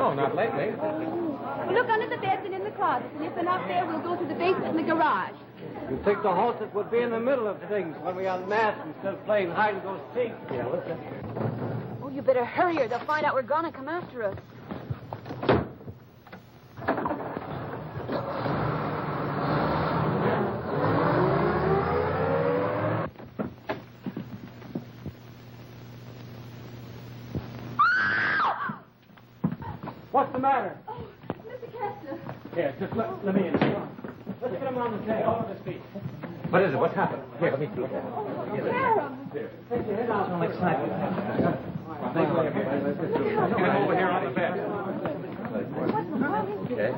No, not lately. We'll look under the beds and in the closets, and if they're not there, we'll go to the basement and the garage. You think the hostess would be in the middle of things when we unmask instead of playing hide and go seek? Yeah, listen. Oh, you better hurry or they'll find out we're gonna come after us. What's the matter? Oh, Mr. Kester. Here, just let me in. Let's get him on the table. All of his feet. What is it? What's happened? Here, let me see. Here. Take your head out. Don't excite yourself. Come over here on the bed. Okay.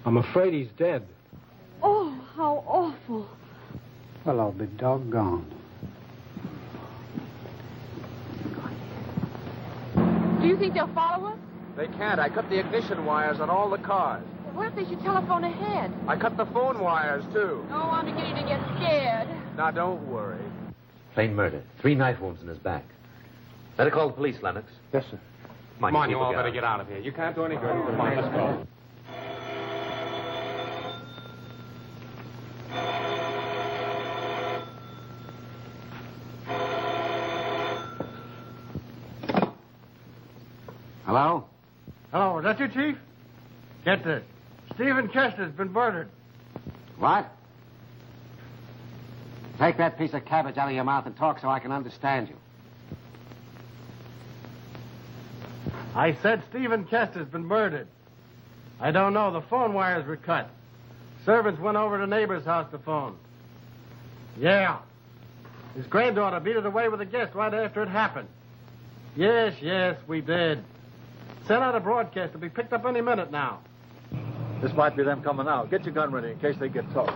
I'm afraid he's dead. Oh, how awful. Well, I'll be doggone. Do you think they'll follow us? They can't. I cut the ignition wires on all the cars. What if they should telephone ahead? I cut the phone wires, too. Oh, I'm beginning to get scared. Now, don't worry. Plain murder. 3 knife wounds in his back. Better call the police, Lenox. Yes, sir. Come on, you all better get out of here. You can't do any good. Come on, let's go. Hello? Hello, is that you, Chief? Get this. Stephen Kester's been murdered. What? Take that piece of cabbage out of your mouth and talk so I can understand you. I said Stephen Kester's been murdered. I don't know. The phone wires were cut. Servants went over to neighbor's house to phone. Yeah. His granddaughter beat it away with a guest right after it happened. Yes, we did. Sent out a broadcast to be picked up any minute now. This might be them coming out. Get your gun ready in case they get tough.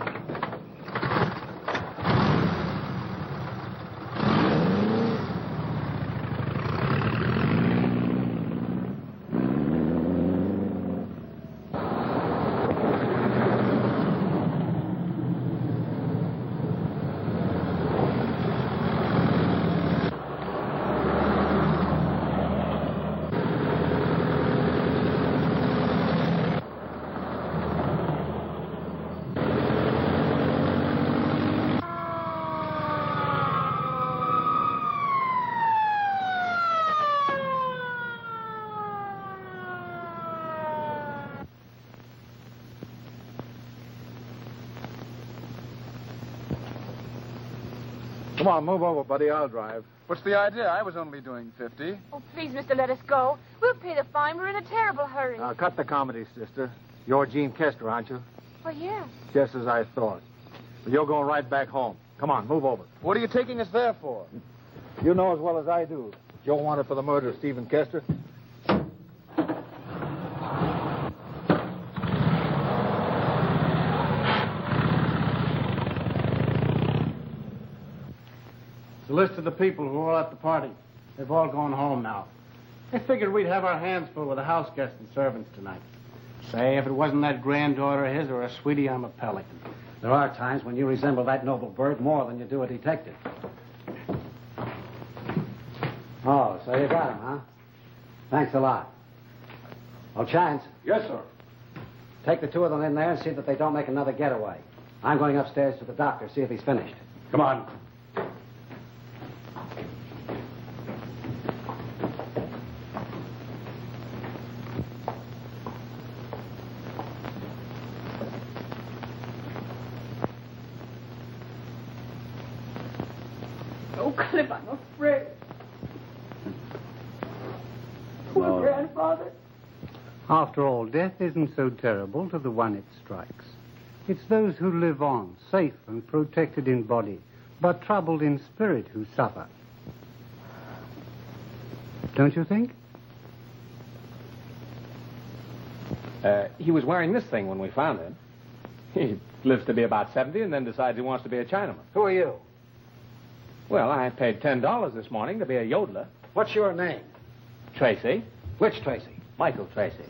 Come on, move over, buddy. I'll drive. What's the idea? I was only doing 50. Oh, please, mister, let us go. We'll pay the fine. We're in a terrible hurry. Now, cut the comedy, sister. You're Gene Kester, aren't you? Well, yes. Just as I thought. But you're going right back home. Come on, move over. What are you taking us there for? You know as well as I do. Joe wanted for the murder of Stephen Kester. The list of the people who were at the party. They've all gone home now. I figured we'd have our hands full with the house guests and servants tonight. Say, if it wasn't that granddaughter of his or a sweetie, I'm a pelican. There are times when you resemble that noble bird more than you do a detective. Oh, so you got him, huh? Thanks a lot. Oh, Chance. Yes, sir. Take the 2 of them in there and see that they don't make another getaway. I'm going upstairs to the doctor, see if he's finished. Come on. Oh, Cliff, I'm afraid. Poor grandfather. After all, death isn't so terrible to the one it strikes. It's those who live on, safe and protected in body, but troubled in spirit who suffer. Don't you think? He was wearing this thing when we found him. He lives to be about 70 and then decides he wants to be a Chinaman. Who are you? Well, I paid $10 this morning to be a yodeler. What's your name? Tracy. Which Tracy? Michael Tracy.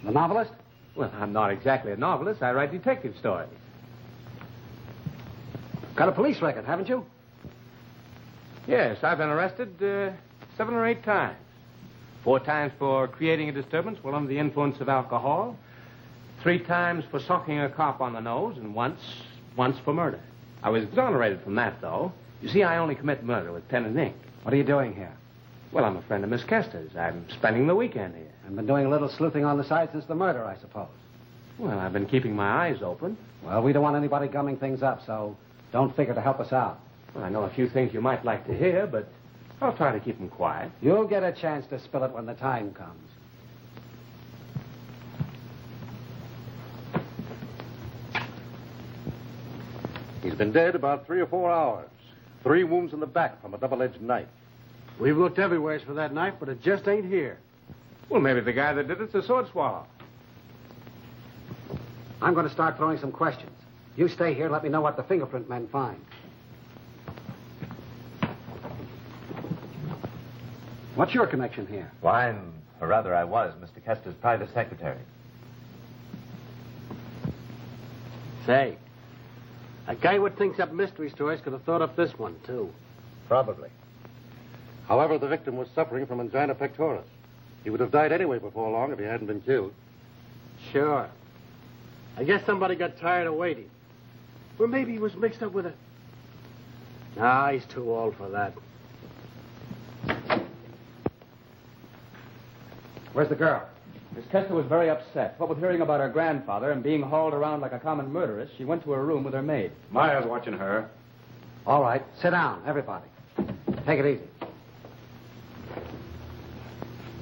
The novelist? Well, I'm not exactly a novelist. I write detective stories. Got a police record, haven't you? Yes, I've been arrested 7 or 8 times. 4 times for creating a disturbance while under the influence of alcohol. 3 times for socking a cop on the nose, and once for murder. I was exonerated from that, though. You see, I only commit murder with pen and ink. What are you doing here? Well, I'm a friend of Miss Kester's. I'm spending the weekend here. I've been doing a little sleuthing on the side since the murder, I suppose. Well, I've been keeping my eyes open. Well, we don't want anybody gumming things up, so don't figure to help us out. Well, I know a few things you might like to hear, but I'll try to keep them quiet. You'll get a chance to spill it when the time comes. He's been dead about 3 or 4 hours. 3 wounds in the back from a double-edged knife. We've looked everywhere for that knife, but it just ain't here. Well, maybe the guy that did it's a sword swallow. I'm going to start throwing some questions. You stay here and let me know what the fingerprint men find. What's your connection here? Well, I was, Mr. Kester's private secretary. Say, a guy who thinks up mystery stories could have thought up this one, too. Probably. However, the victim was suffering from angina pectoris. He would have died anyway before long if he hadn't been killed. Sure. I guess somebody got tired of waiting. Or maybe he was mixed up with a... Nah, he's too old for that. Where's the girl? Miss Kester was very upset. What with hearing about her grandfather and being hauled around like a common murderess, she went to her room with her maid. Maya's watching her. All right, sit down, everybody. Take it easy.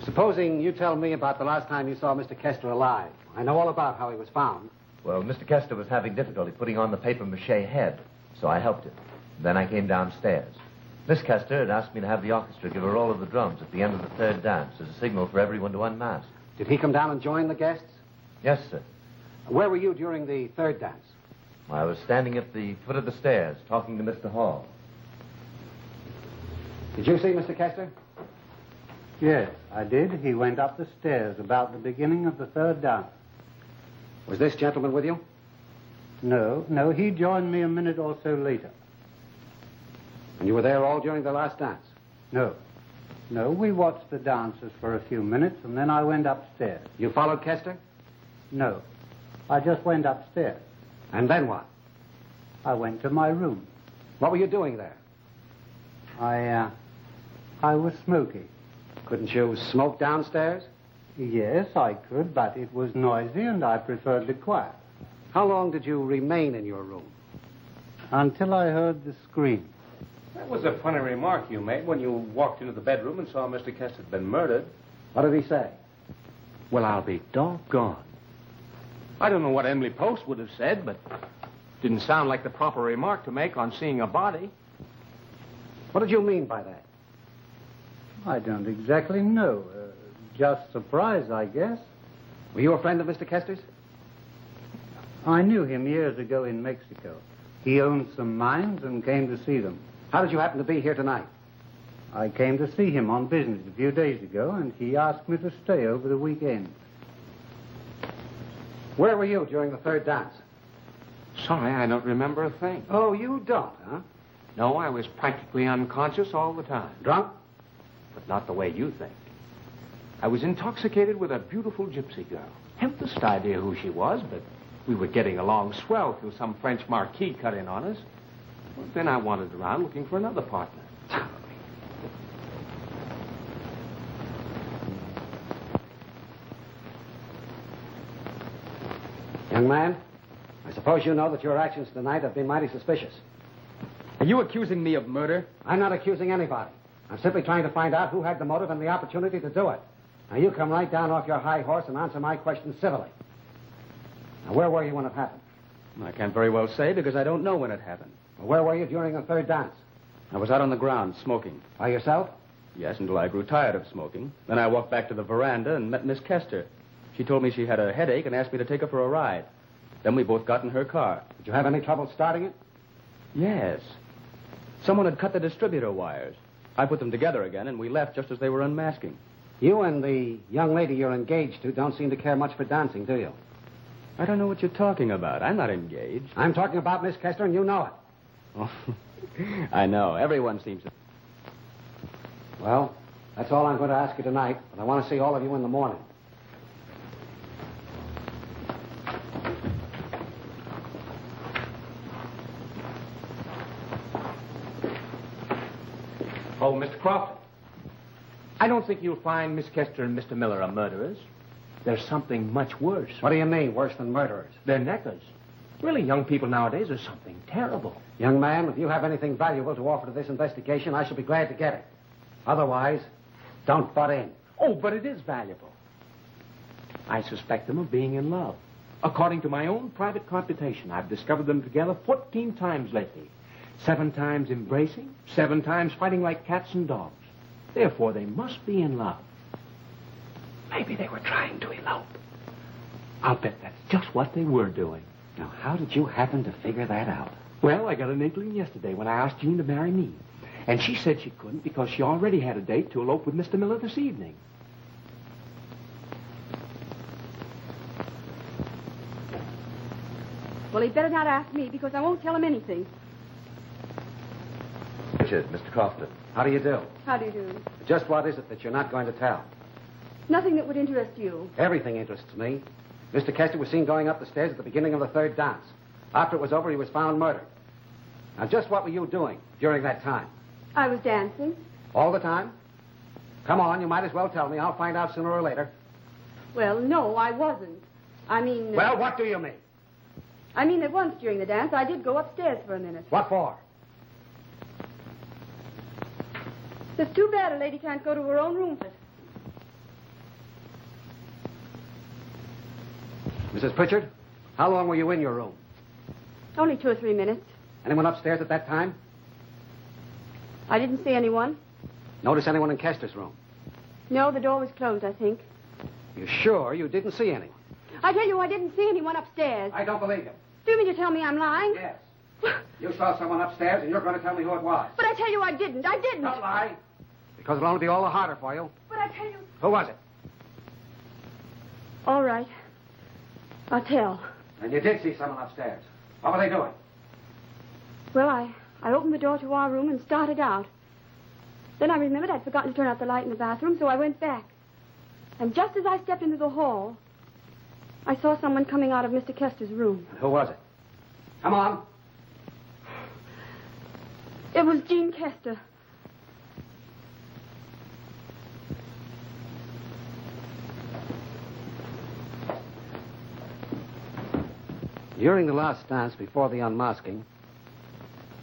Supposing you tell me about the last time you saw Mr. Kester alive. I know all about how he was found. Well, Mr. Kester was having difficulty putting on the papier-mâché head, so I helped him. Then I came downstairs. Miss Kester had asked me to have the orchestra give a roll of the drums at the end of the 3rd dance as a signal for everyone to unmask. Did he come down and join the guests? Yes, sir. Where were you during the 3rd dance? I was standing at the foot of the stairs talking to Mr. Hall. Did you see Mr. Kester? Yes, I did. He went up the stairs about the beginning of the 3rd dance. Was this gentleman with you? No, he joined me a minute or so later. And you were there all during the last dance? No, we watched the dancers for a few minutes, and then I went upstairs. You followed Kester? No, I just went upstairs. And then what? I went to my room. What were you doing there? I was smoking. Couldn't you smoke downstairs? Yes, I could, but it was noisy, and I preferred the quiet. How long did you remain in your room? Until I heard the scream. That was a funny remark you made when you walked into the bedroom and saw Mr. Kester had been murdered. What did he say? Well, I'll be doggone. I don't know what Emily Post would have said, but didn't sound like the proper remark to make on seeing a body. What did you mean by that? I don't exactly know. Just surprise, I guess. Were you a friend of Mr. Kester's? I knew him years ago in Mexico. He owned some mines and came to see them. How did you happen to be here tonight? I came to see him on business a few days ago, and he asked me to stay over the weekend. Where were you during the 3rd dance? Sorry, I don't remember a thing. Oh, you don't, huh? No, I was practically unconscious all the time. Drunk? But not the way you think. I was intoxicated with a beautiful gypsy girl. Haven't idea who she was, but we were getting along swell till some French marquis cut in on us. Well, then I wandered around looking for another partner. Young man, I suppose you know that your actions tonight have been mighty suspicious. Are you accusing me of murder? I'm not accusing anybody. I'm simply trying to find out who had the motive and the opportunity to do it. Now, you come right down off your high horse and answer my questions civilly. Now, where were you when it happened? I can't very well say because I don't know when it happened. Well, where were you during the 3rd dance? I was out on the ground smoking. By yourself? Yes, until I grew tired of smoking. Then I walked back to the veranda and met Miss Kester. She told me she had a headache and asked me to take her for a ride. Then we both got in her car. Did you have any trouble starting it? Yes. Someone had cut the distributor wires. I put them together again, and we left just as they were unmasking. You and the young lady you're engaged to don't seem to care much for dancing, do you? I don't know what you're talking about. I'm not engaged. I'm talking about Miss Kester, and you know it. Oh, I know. Everyone seems to... Well, That's all I'm going to ask you tonight, but I want to see all of you in the morning. Oh, Mr. Crofton. I don't think you'll find Miss Kester and Mr. Miller are murderers. There's something much worse. What do you mean, worse than murderers? They're neckers. Really, young people nowadays are something terrible. Young man, if you have anything valuable to offer to this investigation, I shall be glad to get it. Otherwise, don't butt in. Oh, but it is valuable. I suspect them of being in love. According to my own private computation, I've discovered them together 14 times lately. 7 times embracing, 7 times fighting like cats and dogs. Therefore, they must be in love. Maybe they were trying to elope. I'll bet that's just what they were doing. Now, how did you happen to figure that out? Well, I got an inkling yesterday when I asked Jean to marry me. And she said she couldn't because she already had a date to elope with Mr. Miller this evening. Well, he'd better not ask me because I won't tell him anything. Pritchard, Mr. Crofton. How do you do? How do you do? Just what is it that you're not going to tell? Nothing that would interest you. Everything interests me. Mr. Kester was seen going up the stairs at the beginning of the 3rd dance. After it was over, he was found murdered. Now, just what were you doing during that time? I was dancing. All the time? Come on, you might as well tell me. I'll find out sooner or later. Well, no, I wasn't. I mean... Well, what do you mean? I mean that once during the dance, I did go upstairs for a minute. What for? It's too bad a lady can't go to her own room for it. Mrs. Pritchard, how long were you in your room? Only 2 or 3 minutes. Anyone upstairs at that time? I didn't see anyone. Notice anyone in Kester's room? No, the door was closed, I think. You sure you didn't see anyone? I tell you, I didn't see anyone upstairs. I don't believe you. Do you mean to tell me I'm lying? Yes. You saw someone upstairs, and you're going to tell me who it was. But I tell you I didn't. I didn't. Don't lie. Because it'll only be all the harder for you. But I tell you... Who was it? All right. I'll tell. And you did see someone upstairs. What were they doing? Well, I opened the door to our room and started out. Then I remembered I'd forgotten to turn out the light in the bathroom, so I went back. And just as I stepped into the hall, I saw someone coming out of Mr. Kester's room. Who was it? Come on. It was Jean Kester. During the last dance before the unmasking,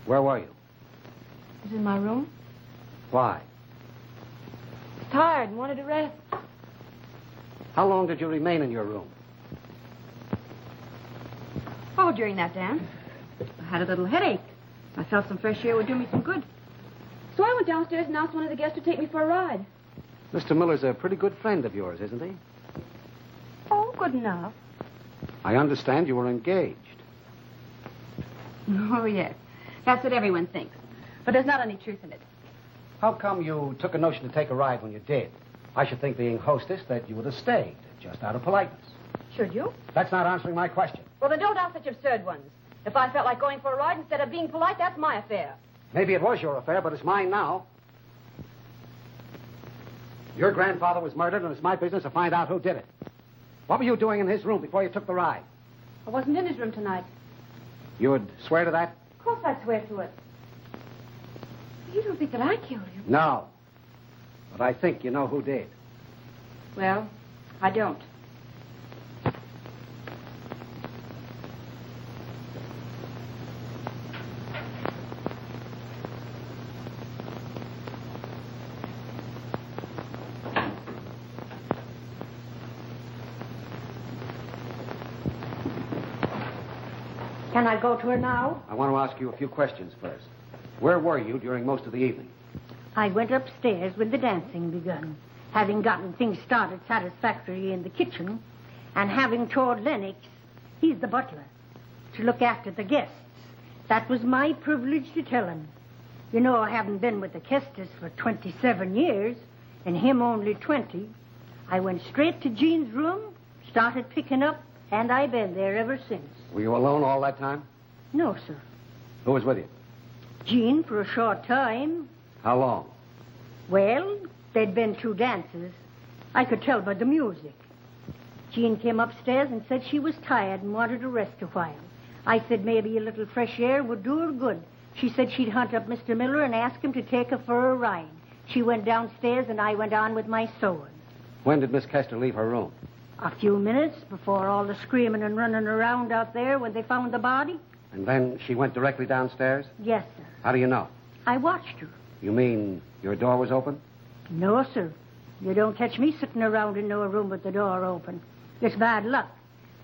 where were you? I was in my room. Why? I was tired and wanted to rest. How long did you remain in your room? Oh, during that dance. I had a little headache. I felt some fresh air would do me some good. So I went downstairs and asked one of the guests to take me for a ride. Mr. Miller's a pretty good friend of yours, isn't he? Oh, good enough. I understand you were engaged. Oh, yes. That's what everyone thinks. But there's not any truth in it. How come you took a notion to take a ride when you did? I should think, being hostess, that you would have stayed, just out of politeness. Should you? That's not answering my question. Well, then don't ask such absurd ones. If I felt like going for a ride instead of being polite, that's my affair. Maybe it was your affair, but it's mine now. Your grandfather was murdered, and it's my business to find out who did it. What were you doing in his room before you took the ride? I wasn't in his room tonight. You would swear to that? Of course I'd swear to it. You don't think that I killed him? No. But I think you know who did. Well, I don't. Can I go to her now? I want to ask you a few questions first. Where were you during most of the evening? I went upstairs when the dancing begun, having gotten things started satisfactorily in the kitchen, and having told Lenox, he's the butler, to look after the guests. That was my privilege to tell him. You know, I haven't been with the Kesters for 27 years, and him only 20. I went straight to Jean's room, started picking up, and I've been there ever since. Were you alone all that time? No, sir. Who was with you? Jean for a short time. How long? Well, There'd been 2 dances. I could tell by the music. Jean came upstairs and said she was tired and wanted to rest a while. I said maybe a little fresh air would do her good. She said she'd hunt up Mr. Miller and ask him to take her for a ride. She went downstairs and I went on with my sewing. When did Miss Kester leave her room? A few minutes before all the screaming and running around out there when they found the body. And then she went directly downstairs? Yes, sir. How do you know? I watched her. You mean your door was open? No, sir. You don't catch me sitting around in no room with the door open. It's bad luck.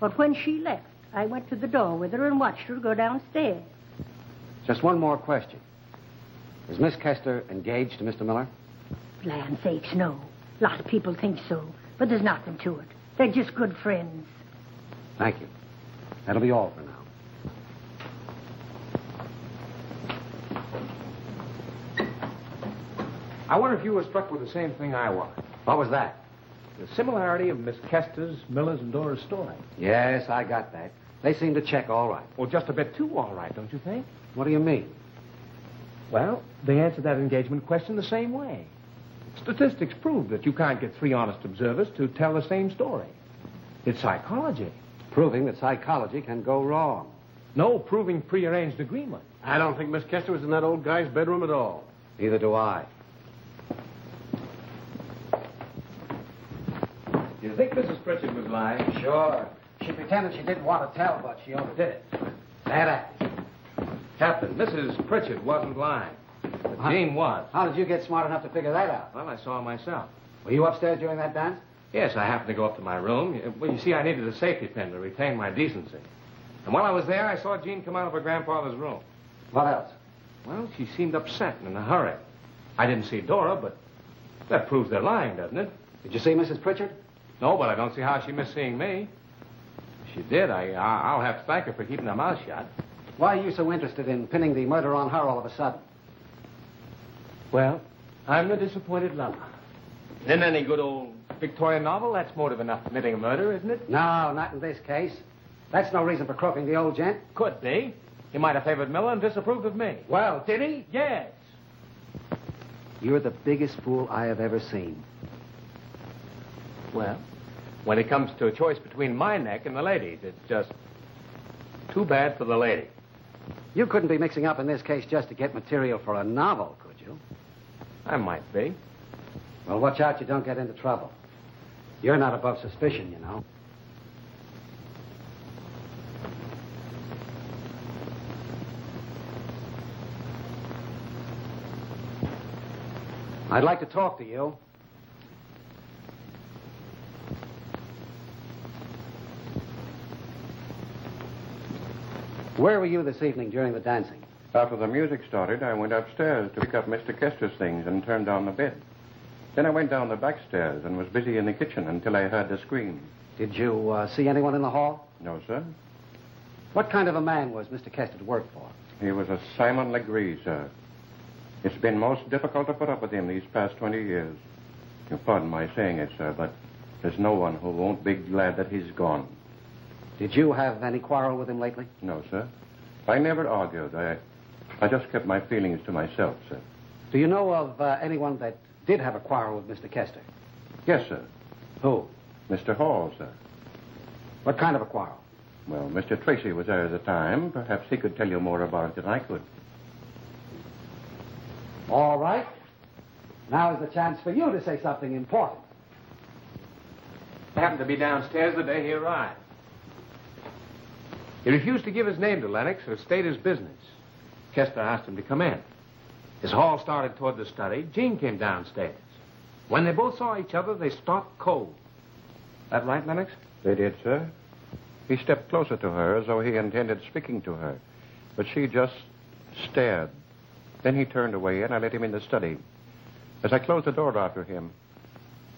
But when she left, I went to the door with her and watched her go downstairs. Just one more question. Is Miss Kester engaged to Mr. Miller? Land sakes, no. A lot of people think so, but there's nothing to it. They're just good friends. Thank you. That'll be all for now. I wonder if you were struck with the same thing I was. What was that? The similarity of Miss Kester's, Miller's, and Dora's story. Yes, I got that. They seem to check all right. Well, just a bit too all right, don't you think? What do you mean? Well, they answered that engagement question the same way. Statistics prove that you can't get 3 honest observers to tell the same story. It's psychology. Proving that psychology can go wrong. No, proving prearranged agreement. I don't think Miss Kester was in that old guy's bedroom at all. Neither do I. Do you think Mrs. Pritchard was lying? Sure. She pretended she didn't want to tell, but she overdid it. Bad acting. Captain, Mrs. Pritchard wasn't lying. But Jean was. How did you get smart enough to figure that out? Well, I saw her myself. Were you upstairs during that dance? Yes, I happened to go up to my room. Well, you see, I needed a safety pin to retain my decency. And while I was there, I saw Jean come out of her grandfather's room. What else? Well, she seemed upset and in a hurry. I didn't see Dora, but that proves they're lying, doesn't it? Did you see Mrs. Pritchard? No, but I don't see how she missed seeing me. If she did, I'll have to thank her for keeping her mouth shut. Why are you so interested in pinning the murder on her all of a sudden? Well, I'm the disappointed lover. In any good old Victorian novel, that's motive enough for committing a murder, isn't it? No, not in this case. That's no reason for croaking the old gent. Could be. He might have favored Miller and disapproved of me. Well, did he? Yes. You're the biggest fool I have ever seen. Well, when it comes to a choice between my neck and the lady's, it's just too bad for the lady. You couldn't be mixing up in this case just to get material for a novel, could you? I might be. Well, watch out you don't get into trouble. You're not above suspicion, you know. I'd like to talk to you. Where were you this evening during the dancing? After the music started, I went upstairs to pick up Mr. Kester's things and turn down the bed. Then I went down the back stairs and was busy in the kitchen until I heard the scream. Did you see anyone in the hall? No, sir. What kind of a man was Mr. Kester to work for? He was a Simon Legree, sir. It's been most difficult to put up with him these past 20 years. You pardon my saying it, sir, but there's no one who won't be glad that he's gone. Did you have any quarrel with him lately? No, sir. I never argued. I just kept my feelings to myself, sir. Do you know of anyone that did have a quarrel with Mr. Kester? Yes, sir. Who? Mr. Hall, sir. What kind of a quarrel? Well, Mr. Tracy was there at the time. Perhaps he could tell you more about it than I could. All right. Now is the chance for you to say something important. I happened to be downstairs the day he arrived. He refused to give his name to Lenox or state his business. Kester asked him to come in. As Hall started toward the study, Jean came downstairs. When they both saw each other, they stopped cold. That right, Lenox? They did, sir. He stepped closer to her as though he intended speaking to her. But she just stared. Then he turned away and I let him in the study. As I closed the door after him,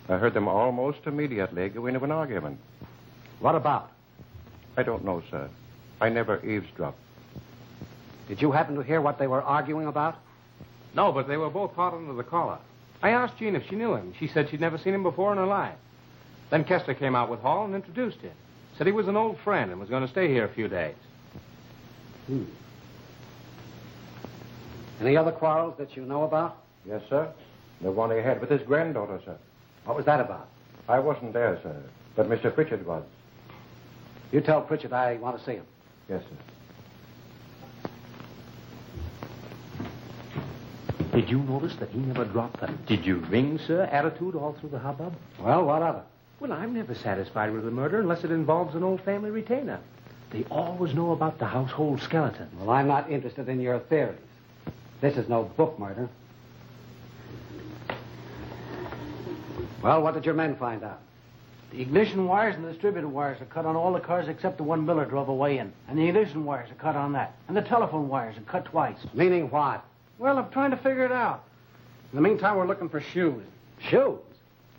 I heard them almost immediately go into an argument. What about? I don't know, sir. I never eavesdropped. Did you happen to hear what they were arguing about? No, but they were both hot under the collar. I asked Jean if she knew him. She said she'd never seen him before in her life. Then Kester came out with Hall and introduced him. Said he was an old friend and was going to stay here a few days. Any other quarrels that you know about? Yes, sir. The one he had with his granddaughter, sir. What was that about? I wasn't there, sir, but Mr. Pritchard was. You tell Pritchard I want to see him. Yes, sir. Did you notice that he never dropped the "did you ring, sir" attitude all through the hubbub? Well, what of it? Well, I'm never satisfied with a murder unless it involves an old family retainer. They always know about the household skeleton. Well, I'm not interested in your theories. This is no book murder. Well, what did your men find out? The ignition wires and the distributor wires are cut on all the cars except the one Miller drove away in. And the ignition wires are cut on that. And the telephone wires are cut twice. Meaning what? Well, I'm trying to figure it out. In the meantime, we're looking for shoes. Shoes?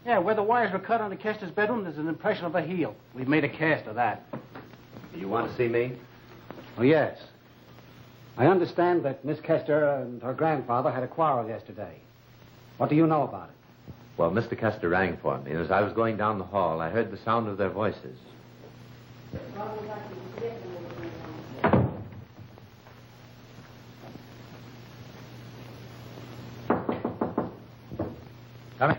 Yeah, where the wires were cut onto Kester's bedroom, there's an impression of a heel. We've made a cast of that. You want to see me? Oh, yes. I understand that Miss Kester and her grandfather had a quarrel yesterday. What do you know about it? Well, Mr. Kester rang for me, and as I was going down the hall, I heard the sound of their voices. Come in.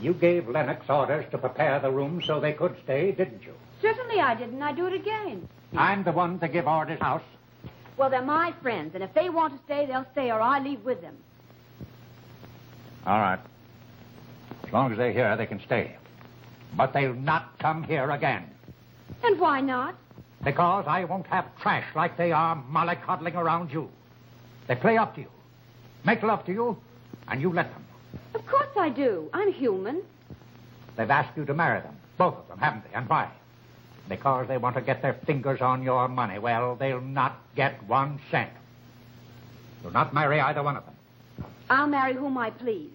You gave Lenox orders to prepare the room so they could stay, didn't you? Certainly I didn't. I do it again. I'm the one to give orders, House. Well, they're my friends, and if they want to stay, they'll stay, or I leave with them. All right. As long as they're here, they can stay. But they'll not come here again. And why not? Because I won't have trash like they are mollycoddling around you. They play up to you, make love to you, and you let them. Of course I do. I'm human. They've asked you to marry them, both of them, haven't they? And why? Because they want to get their fingers on your money. Well, they'll not get 1 cent. You'll not marry either one of them. I'll marry whom I please.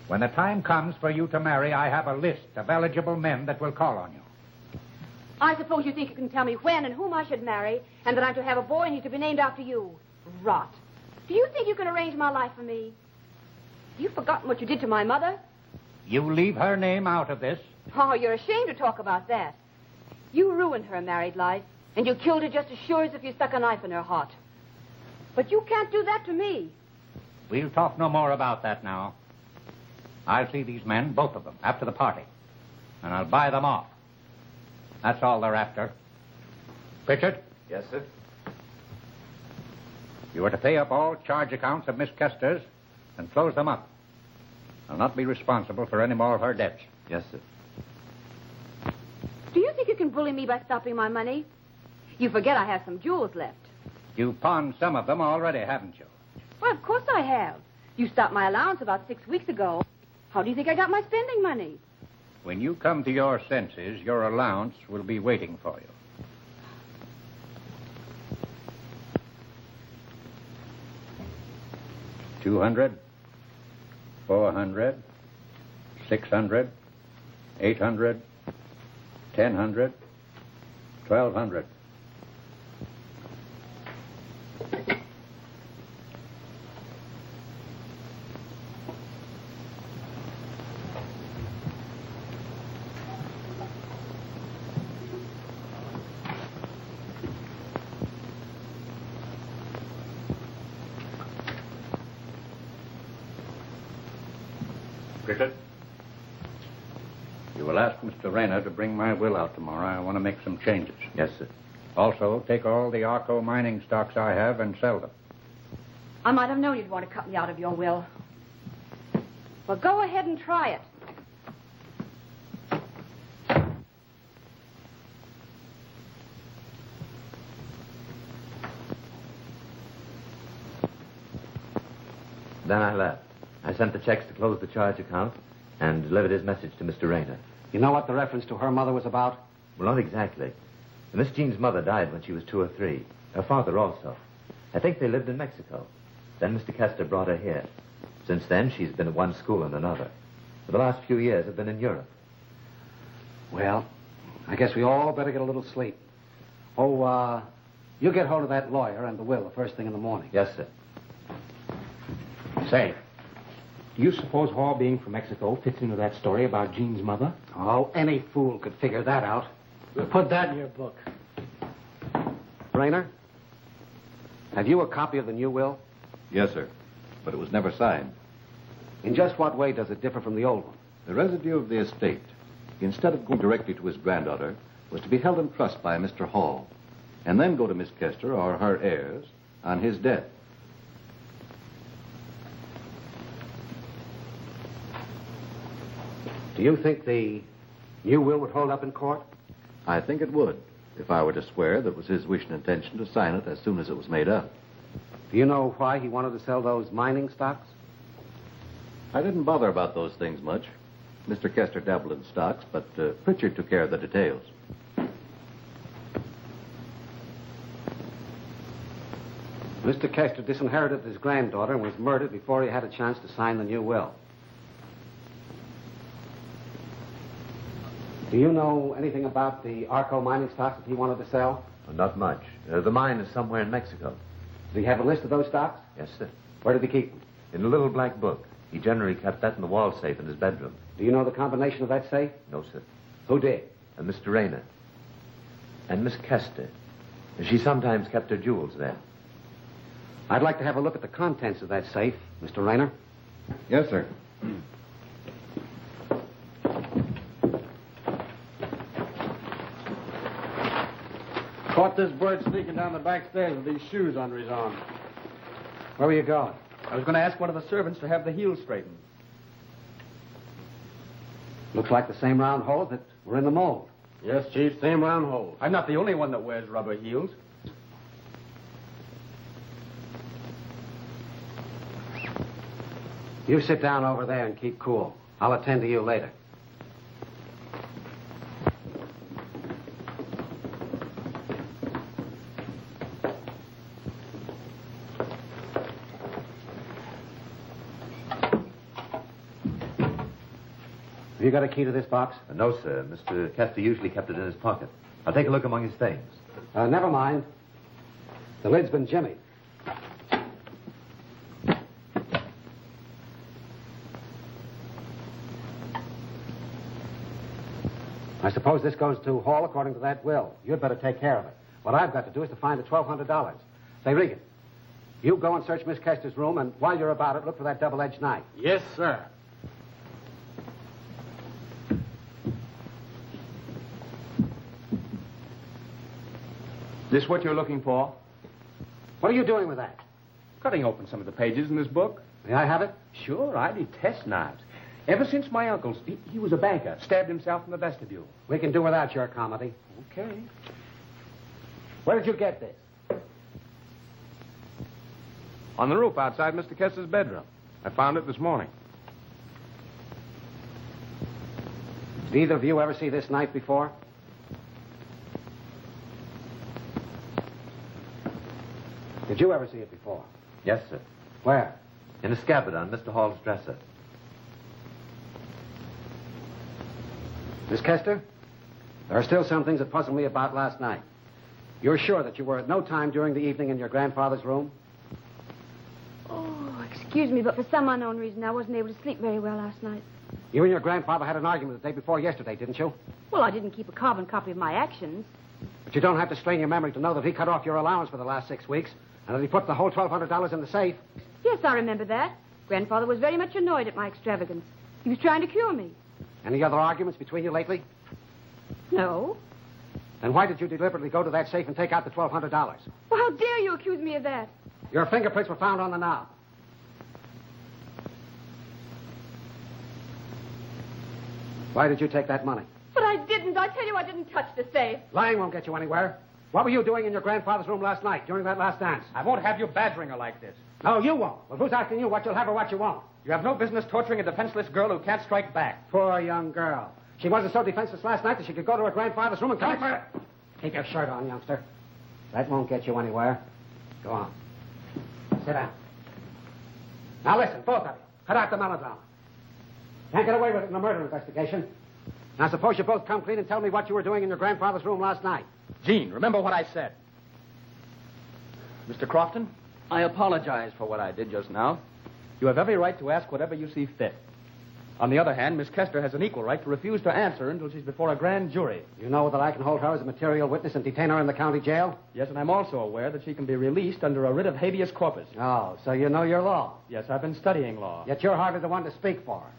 When the time comes for you to marry, I have a list of eligible men that will call on you. I suppose you think you can tell me when and whom I should marry, and that I'm to have a boy and he's to be named after you. Rot. Do you think you can arrange my life for me? You've forgotten what you did to my mother? You leave her name out of this. Oh, you're ashamed to talk about that. You ruined her married life, and you killed her just as sure as if you stuck a knife in her heart. But you can't do that to me. We'll talk no more about that now. I'll see these men, both of them, after the party. And I'll buy them off. That's all they're after. Pritchard? Yes, sir? You are to pay up all charge accounts of Miss Kester's and close them up. I'll not be responsible for any more of her debts. Yes, sir. Do you think you can bully me by stopping my money? You forget I have some jewels left. You've pawned some of them already, haven't you? Well, of course I have. You stopped my allowance about 6 weeks ago. How do you think I got my spending money? When you come to your senses, your allowance will be waiting for you. $200, $400, $600, $800, $1,000, $1,200. Pritchard, you will ask Mr. Raynor to bring my will out tomorrow. I want to make some changes. Yes, sir. Also, take all the Arco mining stocks I have and sell them. I might have known you'd want to cut me out of your will. Well, go ahead and try it. Then I left. I sent the checks to close the charge account and delivered his message to Mr. Raynor. You know what the reference to her mother was about? Well, not exactly. Miss Jean's mother died when she was 2 or 3. Her father also. I think they lived in Mexico. Then Mr. Kester brought her here. Since then, she's been at one school and another. For the last few years, have been in Europe. Well, I guess we all better get a little sleep. Oh, you get hold of that lawyer and the will the first thing in the morning. Yes, sir. Say, do you suppose Hall being from Mexico fits into that story about Jean's mother? Oh, any fool could figure that out. We'll put that in your book. Raynor, have you a copy of the new will? Yes, sir. But it was never signed. In just what way does it differ from the old one? The residue of the estate, instead of going directly to his granddaughter, was to be held in trust by Mr. Hall, and then go to Miss Kester or her heirs on his death. Do you think the new will would hold up in court? I think it would, if I were to swear that it was his wish and intention to sign it as soon as it was made up. Do you know why he wanted to sell those mining stocks? I didn't bother about those things much. Mr. Kester dabbled in stocks, but Pritchard took care of the details. Mr. Kester disinherited his granddaughter and was murdered before he had a chance to sign the new will. Do you know anything about the Arco mining stocks that he wanted to sell? Not much. The mine is somewhere in Mexico. Did he have a list of those stocks? Yes, sir. Where did he keep them? In a little black book. He generally kept that in the wall safe in his bedroom. Do you know the combination of that safe? No, sir. Who did? Mr. Raynor. And Miss Kester. She sometimes kept her jewels there. I'd like to have a look at the contents of that safe, Mr. Raynor. Yes, sir. Caught this bird sneaking down the back stairs with these shoes under his arm. Where were you going? I was going to ask one of the servants to have the heels straightened. Looks like the same round holes that were in the mold. Yes, Chief, same round holes. I'm not the only one that wears rubber heels. You sit down over there and keep cool. I'll attend to you later. Have you got a key to this box? No, sir. Mr. Kester usually kept it in his pocket. I'll take a look among his things. Never mind. The lid's been jimmied. I suppose this goes to Hall according to that will. You'd better take care of it. What I've got to do is to find the $1,200. Say, Regan, you go and search Miss Kester's room, and while you're about it, look for that double-edged knife. Yes, sir. This what you're looking for? What are you doing with that? Cutting open some of the pages in this book. May I have it? Sure, I detest knives. Ever since my uncle's, he was a banker, stabbed himself in the vestibule. We can do without your comedy. Okay. Where did you get this? On the roof outside Mr. Kester's bedroom. I found it this morning. Did either of you ever see this knife before? Did you ever see it before? Yes, sir. Where? In a scabbard on Mr. Hall's dresser. Miss Kester, there are still some things that puzzle me about last night. You're sure that you were at no time during the evening in your grandfather's room? Oh, excuse me, but for some unknown reason, I wasn't able to sleep very well last night. You and your grandfather had an argument the day before yesterday, didn't you? Well, I didn't keep a carbon copy of my actions. But you don't have to strain your memory to know that he cut off your allowance for the last 6 weeks and that he put the whole $1,200 in the safe. Yes, I remember that. Grandfather was very much annoyed at my extravagance. He was trying to cure me. Any other arguments between you lately? No. Then why did you deliberately go to that safe and take out the $1,200? Well, how dare you accuse me of that? Your fingerprints were found on the knob. Why did you take that money? But I didn't. I tell you, I didn't touch the safe. Lying won't get you anywhere. What were you doing in your grandfather's room last night during that last dance? I won't have you badgering her like this. No, you won't. Well, who's asking you what you'll have or what you won't? You have no business torturing a defenseless girl who can't strike back. Poor young girl. She wasn't so defenseless last night that she could go to her grandfather's room and come... Keep your shirt on, youngster. That won't get you anywhere. Go on. Sit down. Now listen, both of you. Cut out the melodrama. Can't get away with it in a murder investigation. Now suppose you both come clean and tell me what you were doing in your grandfather's room last night. Gene, remember what I said. Mr. Crofton, I apologize for what I did just now. You have every right to ask whatever you see fit. On the other hand, Miss Kester has an equal right to refuse to answer until she's before a grand jury. You know that I can hold her as a material witness and detain her in the county jail? Yes, and I'm also aware that she can be released under a writ of habeas corpus. Oh, so you know your law. Yes, I've been studying law. Yet you're hardly the one to speak for her.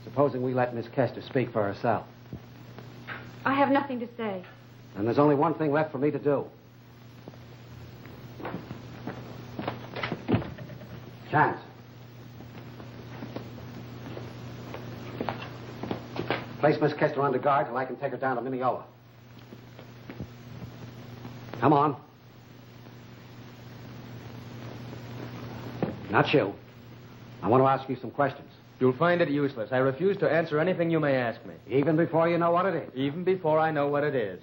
Supposing we let Miss Kester speak for herself. I have nothing to say. And there's only one thing left for me to do. Chance. Place Miss Kester under guard till I can take her down to Mineola. Come on. Not you. I want to ask you some questions. You'll find it useless. I refuse to answer anything you may ask me. Even before you know what it is? Even before I know what it is.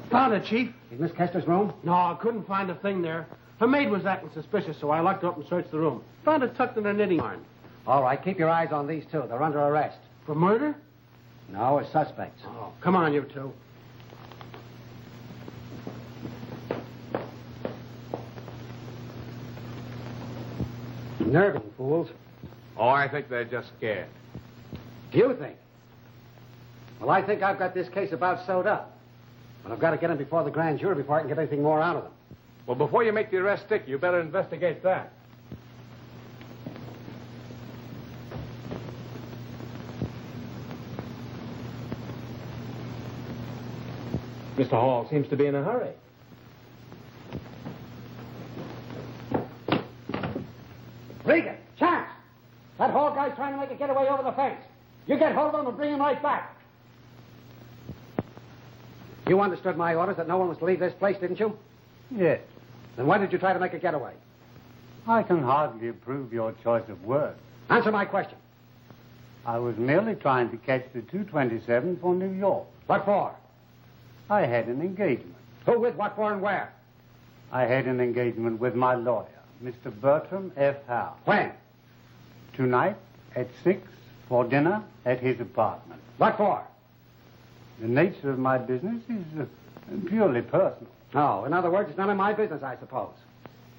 Found it, Chief. In Miss Kester's room? No, I couldn't find a thing there. Her maid was acting suspicious, so I locked her up and searched the room. Found it tucked in her knitting yarn. All right, keep your eyes on these two. They're under arrest. For murder? No, as suspects. Oh, come on, you two. Nerving fools. Oh, I think they're just scared. Do you think? Well, I think I've got this case about sewed up. But I've got to get them before the grand jury before I can get anything more out of them. Well, before you make the arrest stick, you better investigate that. Mr. Hall seems to be in a hurry. Regan, Chance! That Hall guy's trying to make a getaway over the fence. You get hold of him and bring him right back. You understood my orders that no one was to leave this place, didn't you? Yes. Then why did you try to make a getaway? I can hardly approve your choice of words. Answer my question. I was merely trying to catch the 227 for New York. What for? I had an engagement. Who, with, what for, and where? I had an engagement with my lawyer, Mr. Bertram F. Howe. When? Tonight at 6 for dinner at his apartment. What for? The nature of my business is purely personal. Oh, in other words, it's none of my business, I suppose.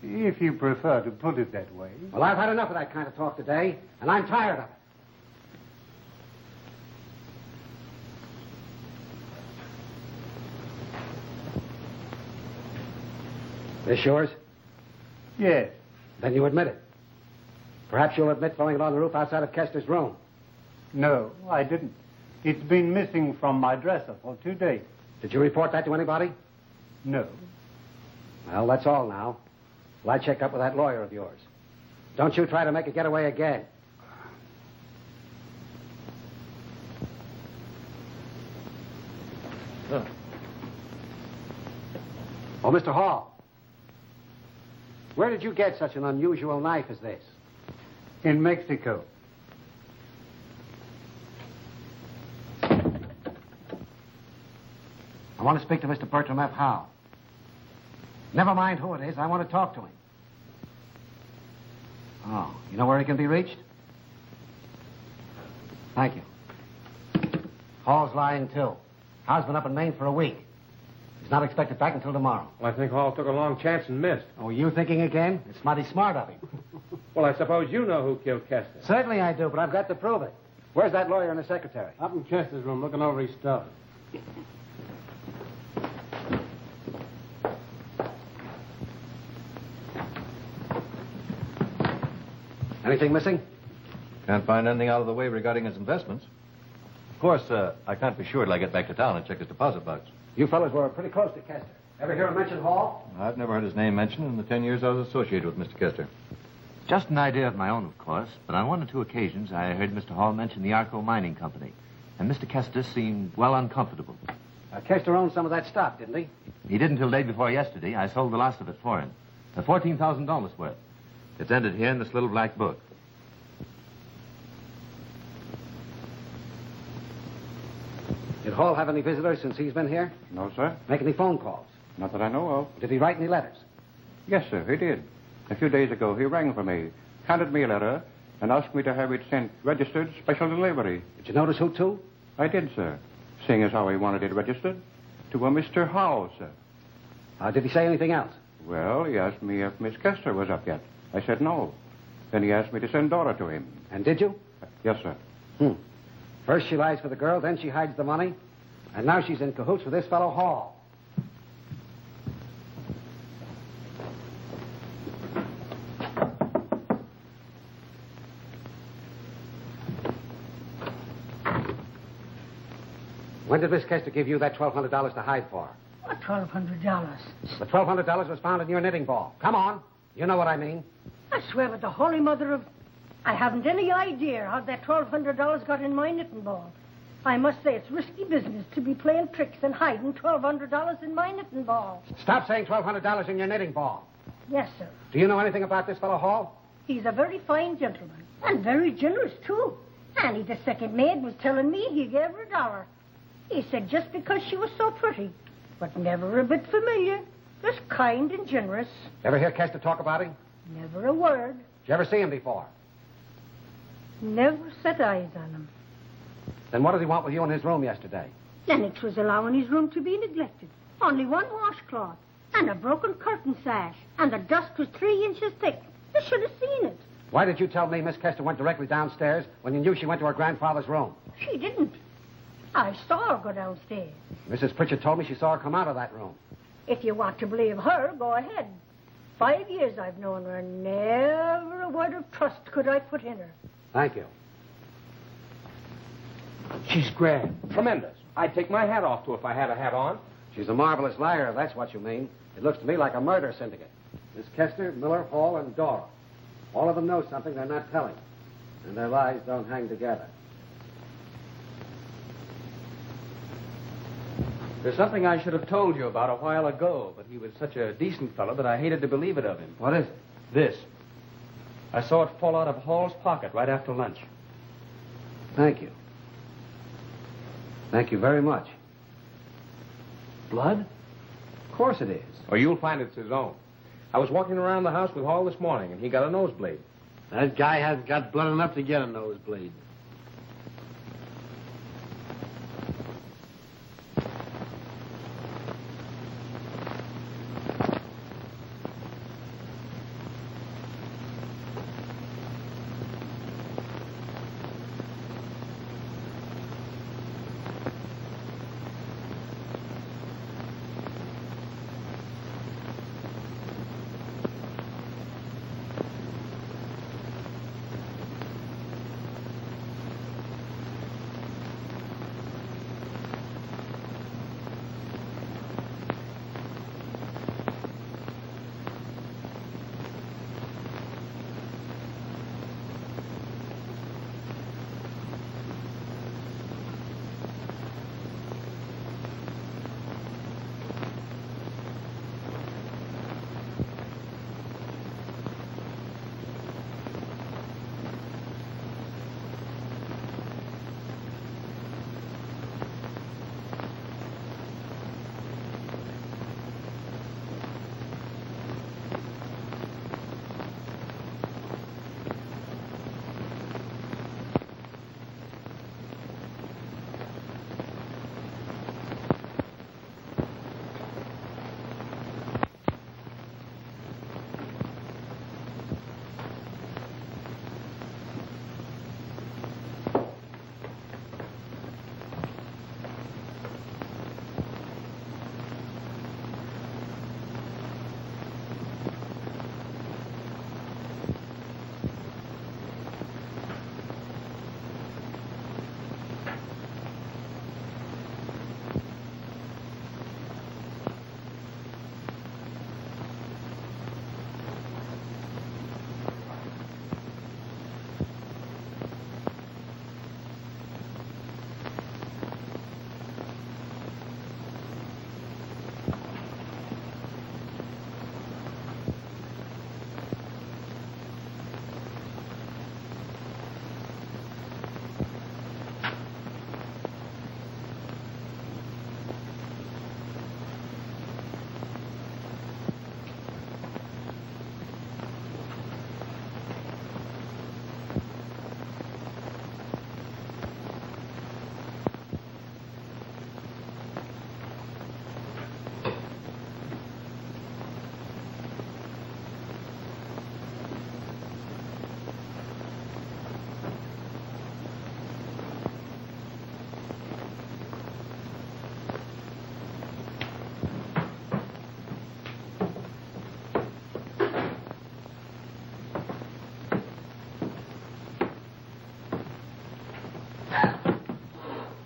If you prefer to put it that way. Well, I've had enough of that kind of talk today, and I'm tired of it. This yours? Yes. Then you admit it. Perhaps you'll admit throwing it on the roof outside of Kester's room. No, I didn't. It's been missing from my dresser for 2 days. Did you report that to anybody? No. Well, that's all now. Well, I check up with that lawyer of yours. Don't you try to make a getaway again. Oh, Mr. Hall. Where did you get such an unusual knife as this? In Mexico. I want to speak to Mr. Bertram F. Howe. Never mind who it is. I want to talk to him. Oh, you know where he can be reached? Thank you. Hall's lying, too. Howe's been up in Maine for a week. He's not expected back until tomorrow. Well, I think Hall took a long chance and missed. Oh, you thinking again? It's mighty smart of him. Well, I suppose you know who killed Kester. Certainly I do, but I've got to prove it. Where's that lawyer and the secretary? Up in Kester's room looking over his stuff. Anything missing? Can't find anything out of the way regarding his investments. Of course, I can't be sure till I get back to town and check his deposit box. You fellas were pretty close to Kester. Ever hear him mention Hall? I've never heard his name mentioned in the 10 years I was associated with Mr. Kester. Just an idea of my own, of course, but on 1 or 2 occasions I heard Mr. Hall mention the Arco Mining Company, and Mr. Kester seemed well uncomfortable. Kester owned some of that stock, didn't he? He did until day before yesterday. I sold the last of it for him. $14,000 worth. It's entered here in this little black book. Did Hall have any visitors since he's been here? No, sir. Make any phone calls? Not that I know of. Did he write any letters? Yes, sir, he did. A few days ago, he rang for me, handed me a letter, and asked me to have it sent registered special delivery. Did you notice who to? I did, sir. Seeing as how he wanted it registered. To a Mr. Howe, sir. Did he say anything else? Well, he asked me if Miss Kester was up yet. I said no. Then he asked me to send Dora to him. And did you? Yes, sir. First she lies for the girl, then she hides the money, and now she's in cahoots with this fellow Hall. When did Miss Kester give you that $1,200 to hide for? What, $1,200? The $1,200 was found in your knitting ball. Come on. You know what I mean. I swear by the Holy Mother of... I haven't any idea how that $1,200 got in my knitting ball. I must say it's risky business to be playing tricks and hiding $1,200 in my knitting ball. Stop saying $1,200 in your knitting ball. Yes, sir. Do you know anything about this fellow Hall? He's a very fine gentleman, and very generous, too. Annie, the second maid, was telling me he gave her $1. He said just because she was so pretty, but never a bit familiar, just kind and generous. Ever hear Kester talk about him? Never a word. Did you ever see him before? Never set eyes on him. Then what did he want with you in his room yesterday? Lennox was allowing his room to be neglected. Only one washcloth, and a broken curtain sash, and the dust was 3 inches thick. You should have seen it. Why did you tell me Miss Kester went directly downstairs when you knew she went to her grandfather's room? She didn't. I saw her go downstairs. Mrs. Pritchard told me she saw her come out of that room. If you want to believe her, go ahead. 5 years I've known her, and never a word of trust could I put in her. Thank you. She's grand. Tremendous. I'd take my hat off to her if I had a hat on. She's a marvelous liar, if that's what you mean. It looks to me like a murder syndicate. Miss Kester, Miller, Hall, and Dora. All of them know something they're not telling. And their lies don't hang together. There's something I should have told you about a while ago, but he was such a decent fellow that I hated to believe it of him. What is it? This. I saw it fall out of Hall's pocket right after lunch. Thank you. Thank you very much. Blood? Of course it is. Or you'll find it's his own. I was walking around the house with Hall this morning, and he got a nosebleed. That guy hasn't got blood enough to get a nosebleed.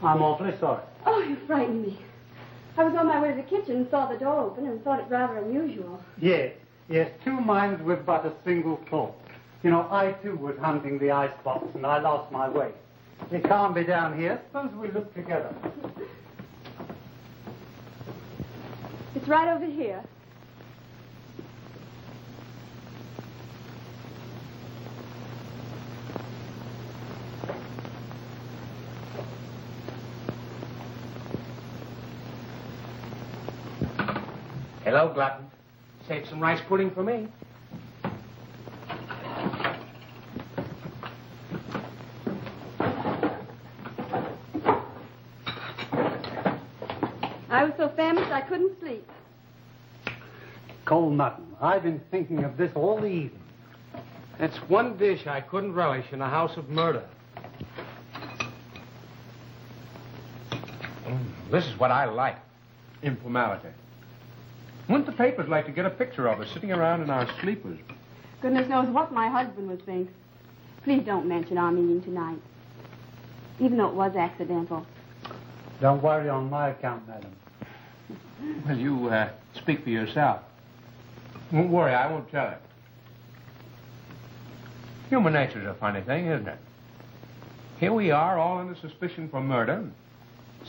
I'm awfully sorry. Oh, you frightened me. I was on my way to the kitchen and saw the door open and thought it rather unusual. Yes, 2 minds with but a single thought. You know, I too was hunting the icebox and I lost my way. It can't be down here. Suppose we look together. It's right over here. Hello, Glutton. Save some rice pudding for me. I was so famished I couldn't sleep. Cold mutton. I've been thinking of this all the evening. That's one dish I couldn't relish in a house of murder. This is what I like. Informality. Wouldn't the papers like to get a picture of us sitting around in our sleepers? Goodness knows what my husband would think. Please don't mention our meeting tonight. Even though it was accidental. Don't worry on my account, madam. Well, you speak for yourself. Don't worry, I won't tell it. Human nature's a funny thing, isn't it? Here we are, all under suspicion for murder,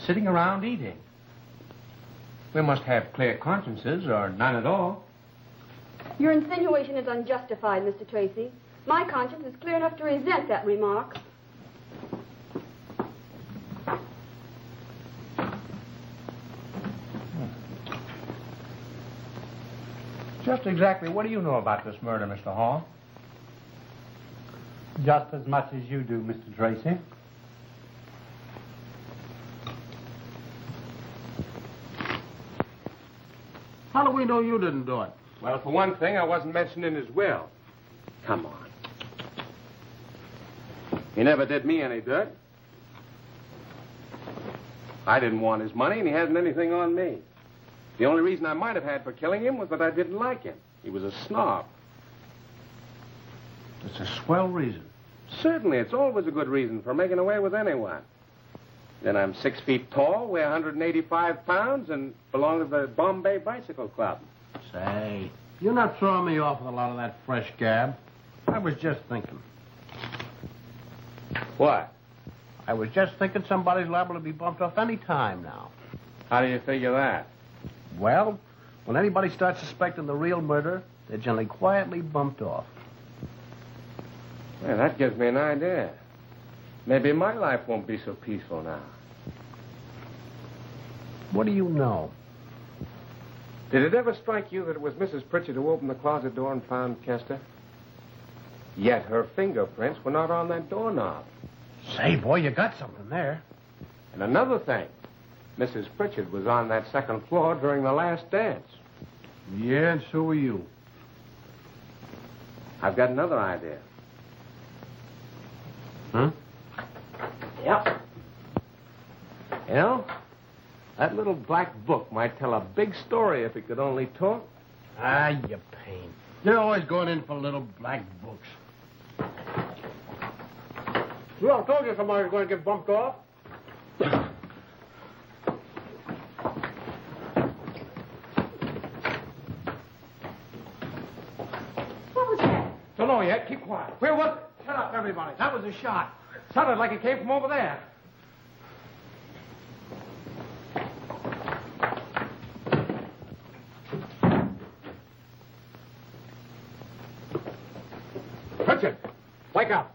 sitting around eating. We must have clear consciences, or none at all. Your insinuation is unjustified, Mr. Tracy. My conscience is clear enough to resent that remark. Just exactly what do you know about this murder, Mr. Hall? Just as much as you do, Mr. Tracy. How do we know you didn't do it? Well, for one thing, I wasn't mentioned in his will. Come on. He never did me any dirt. I didn't want his money, and he hasn't anything on me. The only reason I might have had for killing him was that I didn't like him. He was a snob. It's a swell reason. Certainly, it's always a good reason for making away with anyone. Then I'm 6 feet tall, weigh 185 pounds, and belong to the Bombay Bicycle Club. Say, you're not throwing me off with a lot of that fresh gab. I was just thinking. What? I was just thinking somebody's liable to be bumped off any time now. How do you figure that? Well, when anybody starts suspecting the real murder, they're generally quietly bumped off. Well, that gives me an idea. Maybe my life won't be so peaceful now. What do you know? Did it ever strike you that it was Mrs. Pritchard who opened the closet door and found Kester? Yet her fingerprints were not on that doorknob. Say, boy, you got something there. And another thing, Mrs. Pritchard was on that second floor during the last dance. Yeah, and so were you. I've got another idea. Huh? Yep. You know, that little black book might tell a big story if it could only talk. Ah, you pain. You're always going in for little black books. Well, I told you somebody's going to get bumped off. What was that? Don't know yet. Keep quiet. Where was it? Shut up, everybody. That was a shot. Sounded like it came from over there. Pritchard, wake up.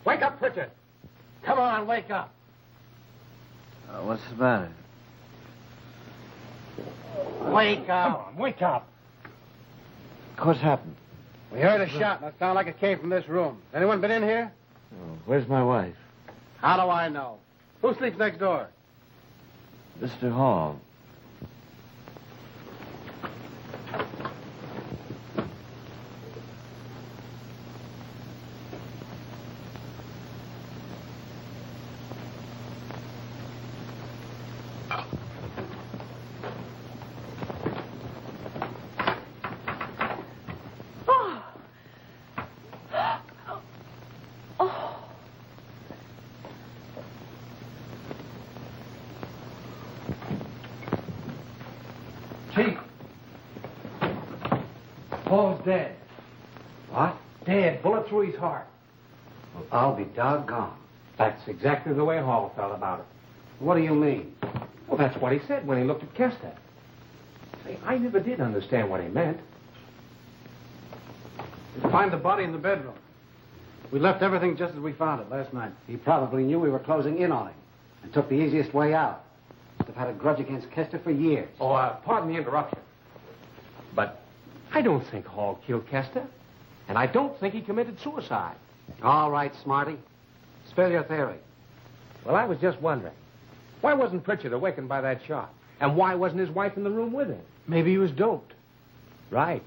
Wake up, Pritchard. Come on, wake up. What's the matter? Wake up. Come on, wake up. What's happened? We heard a shot, and it sounded like it came from this room. Anyone been in here? Oh, where's my wife? How do I know? Who sleeps next door? Mr. Hall. Hall's dead. What? Dead. Bullet through his heart. Well, I'll be doggone. That's exactly the way Hall felt about it. What do you mean? Well, that's what he said when he looked at Kester. Say, I never did understand what he meant. We'll find the body in the bedroom. We left everything just as we found it last night. He probably knew we were closing in on him and took the easiest way out. Must have had a grudge against Kester for years. Oh, pardon the interruption. But I don't think Hall killed Kester. And I don't think he committed suicide. All right, Smarty. Spill your theory. Well, I was just wondering. Why wasn't Pritchard awakened by that shot? And why wasn't his wife in the room with him? Maybe he was doped. Right.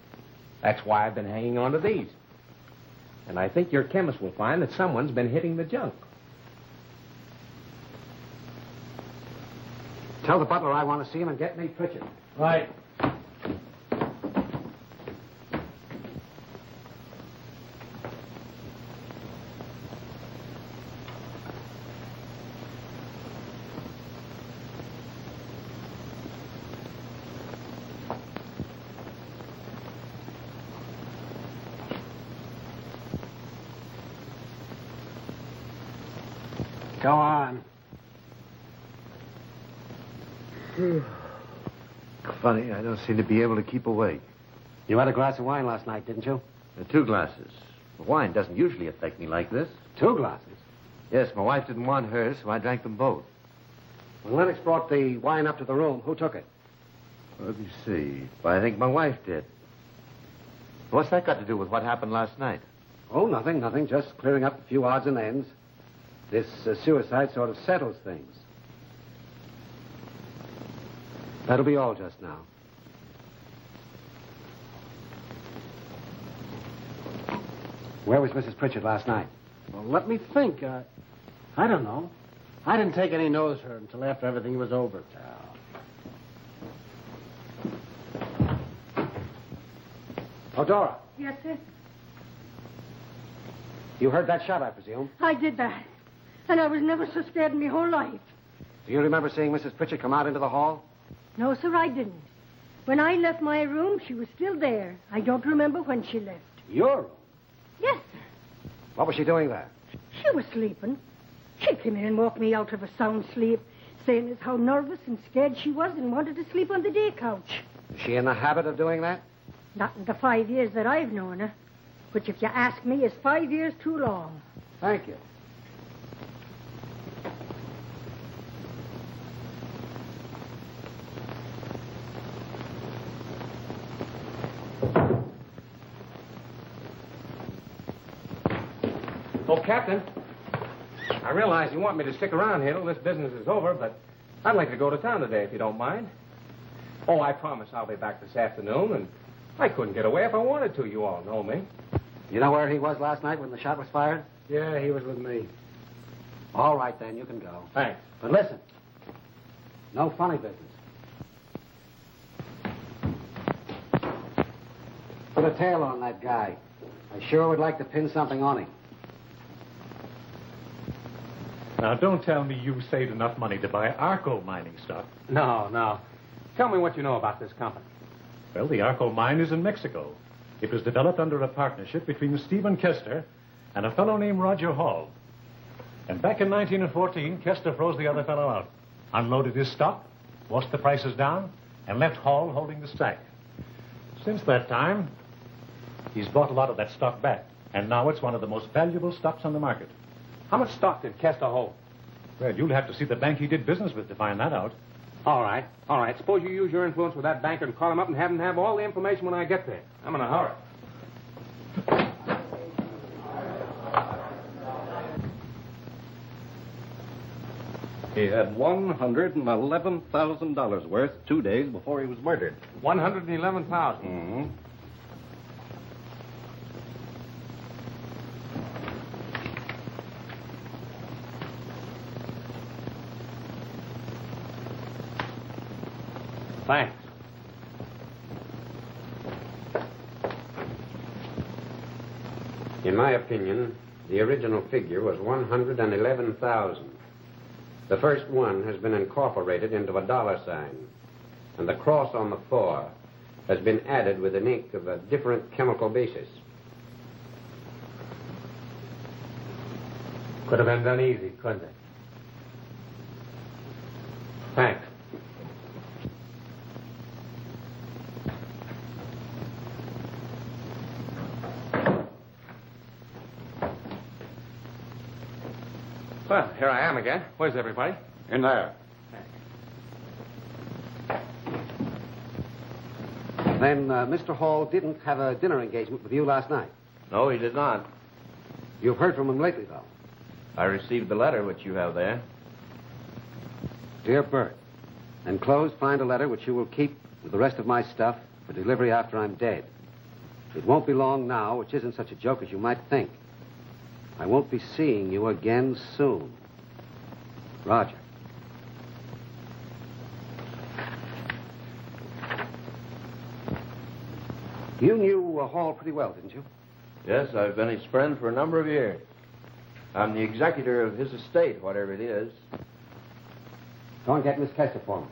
That's why I've been hanging on to these. And I think your chemist will find that someone's been hitting the junk. Tell the butler I want to see him and get me Pritchard. Right. Go on. Funny, I don't seem to be able to keep awake. You had a glass of wine last night, didn't you? 2 glasses. The wine doesn't usually affect me like this. 2 glasses? Yes, my wife didn't want hers, so I drank them both. When Lenox brought the wine up to the room, who took it? Let me see. Well, I think my wife did. What's that got to do with what happened last night? Oh, nothing. Just clearing up a few odds and ends. This suicide sort of settles things. That'll be all just now. Where was Mrs. Pritchard last night? Well, let me think. I don't know. I didn't take any notice of her until after everything was over. Oh, Dora. Yes, sir? You heard that shot, I presume? I did that. And I was never so scared in my whole life. Do you remember seeing Mrs. Pritchard come out into the hall? No, sir, I didn't. When I left my room, she was still there. I don't remember when she left. Your room? Yes, sir. What was she doing there? She was sleeping. She came in and woke me out of a sound sleep, saying as how nervous and scared she was and wanted to sleep on the day couch. Is she in the habit of doing that? Not in the 5 years that I've known her. Which, if you ask me, is 5 years too long. Thank you. Oh, Captain, I realize you want me to stick around here till this business is over, but I'd like to go to town today, if you don't mind. Oh, I promise I'll be back this afternoon, and I couldn't get away if I wanted to. You all know me. You know where he was last night when the shot was fired? Yeah, he was with me. All right, then, you can go. Thanks. But listen, no funny business. Put a tail on that guy. I sure would like to pin something on him. Now, don't tell me you saved enough money to buy Arco mining stock. No. Tell me what you know about this company. Well, the Arco mine is in Mexico. It was developed under a partnership between Stephen Kester and a fellow named Roger Hall. And back in 1914, Kester froze the other fellow out, unloaded his stock, forced the prices down, and left Hall holding the stack. Since that time, he's bought a lot of that stock back, and now it's one of the most valuable stocks on the market. How much stock did Kester hold? Well, you'll have to see the bank he did business with to find that out. All right. Suppose you use your influence with that banker and call him up and have him have all the information when I get there. I'm in a hurry. He had $111,000 worth 2 days before he was murdered. $111,000. Mm-hmm. Thanks. In my opinion, the original figure was 111,000. The first one has been incorporated into a dollar sign, and the cross on the 4 has been added with an ink of a different chemical basis. Could have been done easy, couldn't it? Thanks. Well, here I am again. Where's everybody? In there. Then Mr. Hall didn't have a dinner engagement with you last night. No, he did not. You've heard from him lately, though. I received the letter which you have there. Dear Bert, enclosed find a letter which you will keep with the rest of my stuff for delivery after I'm dead. It won't be long now, which isn't such a joke as you might think. I won't be seeing you again soon. Roger. You knew Hall pretty well, didn't you? Yes, I've been his friend for a number of years. I'm the executor of his estate, whatever it is. Go and get Miss Kester for me.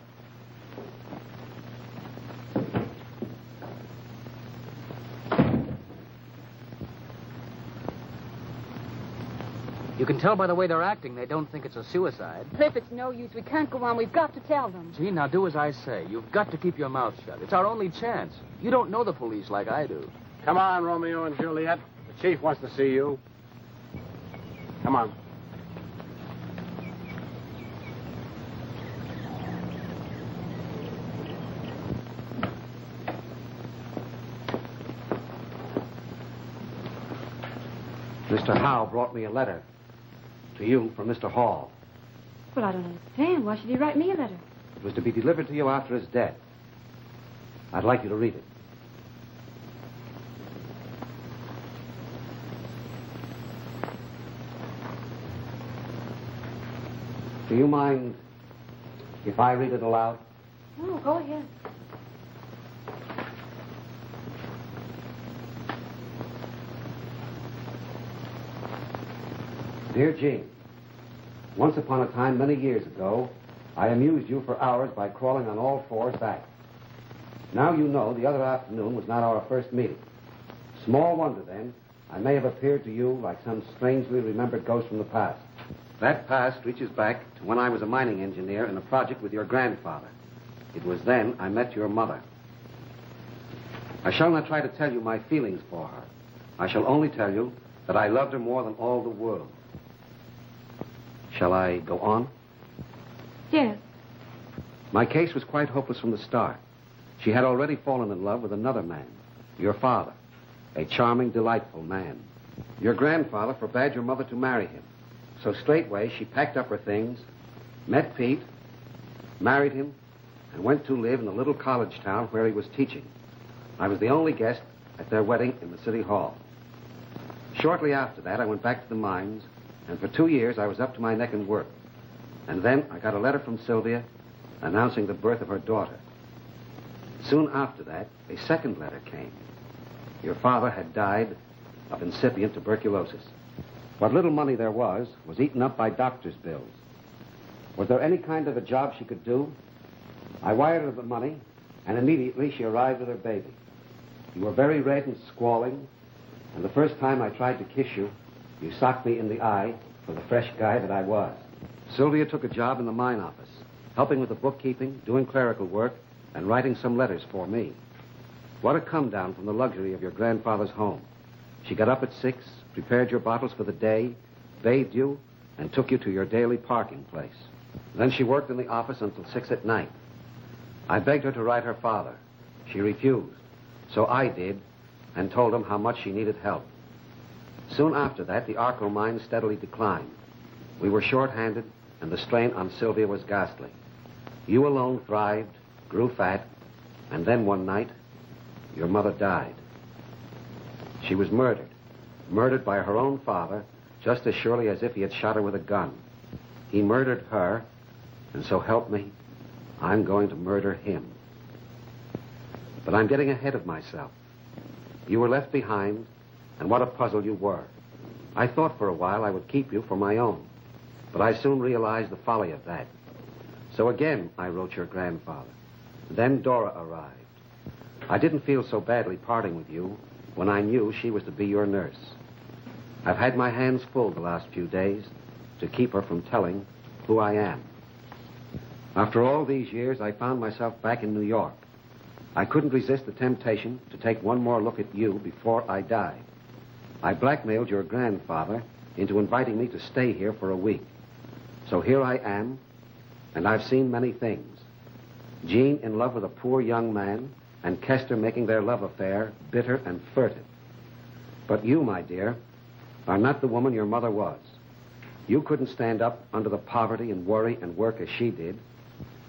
You can tell by the way they're acting they don't think it's a suicide. Cliff, it's no use. We can't go on. We've got to tell them. Gee, now do as I say. You've got to keep your mouth shut. It's our only chance. You don't know the police like I do. Come on, Romeo and Juliet. The chief wants to see you. Come on. Mr. Howe brought me a letter to you from Mr. Hall. Well, I don't understand. Why should he write me a letter? It was to be delivered to you after his death. I'd like you to read it. Do you mind if I read it aloud? Oh, go ahead. Dear Jean, once upon a time, many years ago, I amused you for hours by crawling on all fours back. Now you know the other afternoon was not our first meeting. Small wonder, then, I may have appeared to you like some strangely remembered ghost from the past. That past reaches back to when I was a mining engineer in a project with your grandfather. It was then I met your mother. I shall not try to tell you my feelings for her. I shall only tell you that I loved her more than all the world. Shall I go on? Yes. My case was quite hopeless from the start. She had already fallen in love with another man, your father, a charming, delightful man. Your grandfather forbade your mother to marry him. So straightway she packed up her things, met Pete, married him, and went to live in the little college town where he was teaching. I was the only guest at their wedding in the city hall. Shortly after that, I went back to the mines, and for 2 years I was up to my neck in work. And then I got a letter from Sylvia announcing the birth of her daughter. Soon after that, a second letter came. Your father had died of incipient tuberculosis. What little money there was eaten up by doctor's bills. Was there any kind of a job she could do? I wired her the money, and immediately she arrived with her baby. You were very red and squalling, and the first time I tried to kiss you, you socked me in the eye for the fresh guy that I was. Sylvia took a job in the mine office, helping with the bookkeeping, doing clerical work, and writing some letters for me. What a come-down from the luxury of your grandfather's home. She got up at 6, prepared your bottles for the day, bathed you, and took you to your daily parking place. Then she worked in the office until 6 at night. I begged her to write her father. She refused. So I did, and told him how much she needed help. Soon after that, the Arco mine steadily declined. We were short-handed, and the strain on Sylvia was ghastly. You alone thrived, grew fat, and then one night, your mother died. She was murdered by her own father, just as surely as if he had shot her with a gun. He murdered her, and so help me, I'm going to murder him. But I'm getting ahead of myself. You were left behind, and what a puzzle you were. I thought for a while I would keep you for my own, but I soon realized the folly of that. So again, I wrote your grandfather. Then Dora arrived. I didn't feel so badly parting with you when I knew she was to be your nurse. I've had my hands full the last few days to keep her from telling who I am. After all these years, I found myself back in New York. I couldn't resist the temptation to take one more look at you before I died. I blackmailed your grandfather into inviting me to stay here for a week. So here I am, and I've seen many things. Jean in love with a poor young man, and Kester making their love affair bitter and furtive. But you, my dear, are not the woman your mother was. You couldn't stand up under the poverty and worry and work as she did.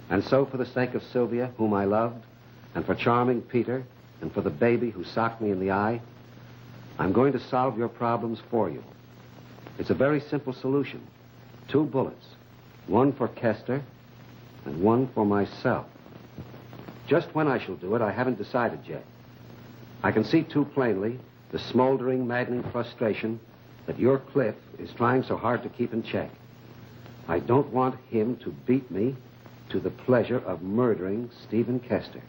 And so for the sake of Sylvia, whom I loved, and for charming Peter, and for the baby who socked me in the eye, I'm going to solve your problems for you. It's a very simple solution. 2 bullets. One for Kester, and one for myself. Just when I shall do it, I haven't decided yet. I can see too plainly the smoldering, maddening frustration that your Cliff is trying so hard to keep in check. I don't want him to beat me to the pleasure of murdering Stephen Kester.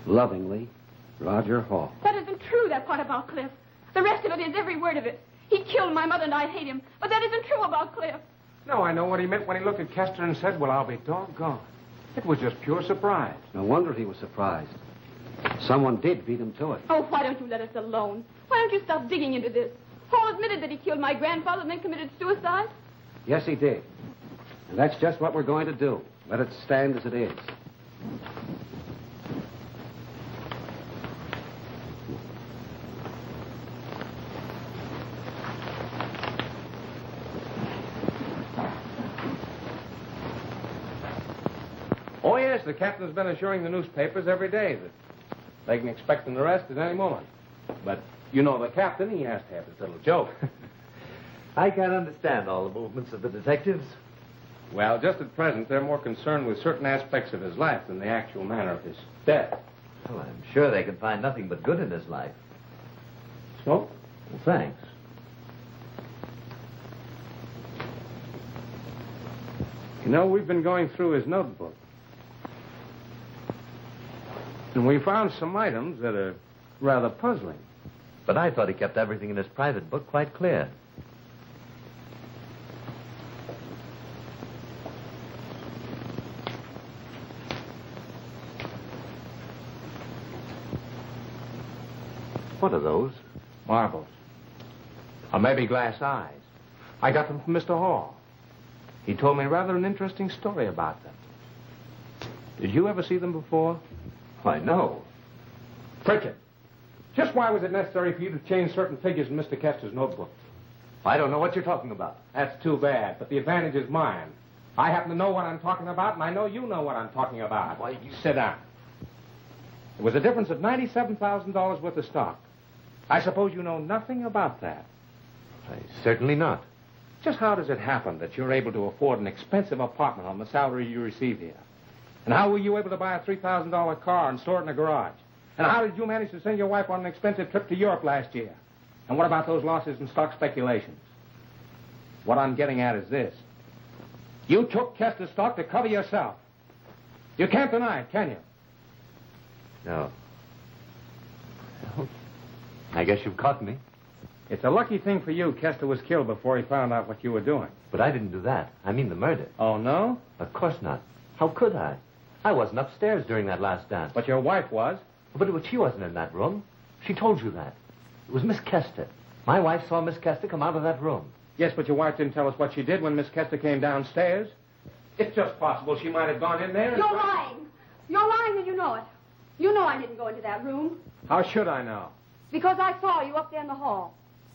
Lovingly, Roger Hall. That isn't true, that part about Cliff. The rest of it is, every word of it. He killed my mother and I hate him. But that isn't true about Cliff. No, I know what he meant when he looked at Kester and said, well, I'll be doggone. It was just pure surprise. No wonder he was surprised. Someone did beat him to it. Oh, why don't you let us alone? Why don't you stop digging into this? Hall admitted that he killed my grandfather and then committed suicide. Yes, he did. And that's just what we're going to do. Let it stand as it is. Oh, yes, the captain's been assuring the newspapers every day that they can expect an arrest at any moment. But you know the captain, he has to have his little joke. I can't understand all the movements of the detectives. Well, just at present, they're more concerned with certain aspects of his life than the actual manner of his death. Well, I'm sure they can find nothing but good in his life. So? Well, thanks. You know, we've been going through his notebook. And we found some items that are rather puzzling. But I thought he kept everything in his private book quite clear. What are those? Marbles. Or maybe glass eyes. I got them from Mr. Hall. He told me rather an interesting story about them. Did you ever see them before? Why, no. Pritchard, just why was it necessary for you to change certain figures in Mr. Kester's notebook? I don't know what you're talking about. That's too bad, but the advantage is mine. I happen to know what I'm talking about, and I know you know what I'm talking about. Why, you... Sit down. It was a difference of $97,000 worth of stock. I suppose you know nothing about that. Certainly not. Just how does it happen that you're able to afford an expensive apartment on the salary you receive here? And how were you able to buy a $3,000 car and store it in a garage? And how did you manage to send your wife on an expensive trip to Europe last year? And what about those losses in stock speculations? What I'm getting at is this. You took Kester's stock to cover yourself. You can't deny it, can you? No. Well, I guess you've caught me. It's a lucky thing for you Kester was killed before he found out what you were doing. But I didn't do that. I mean the murder. Oh, no? Of course not. How could I? I wasn't upstairs during that last dance. But your wife was. But she wasn't in that room. She told you that. It was Miss Kester. My wife saw Miss Kester come out of that room. Yes, but your wife didn't tell us what she did when Miss Kester came downstairs. It's just possible she might have gone in there. You're lying. You're lying and you know it. You know I didn't go into that room. How should I know? Because I saw you up there in the hall.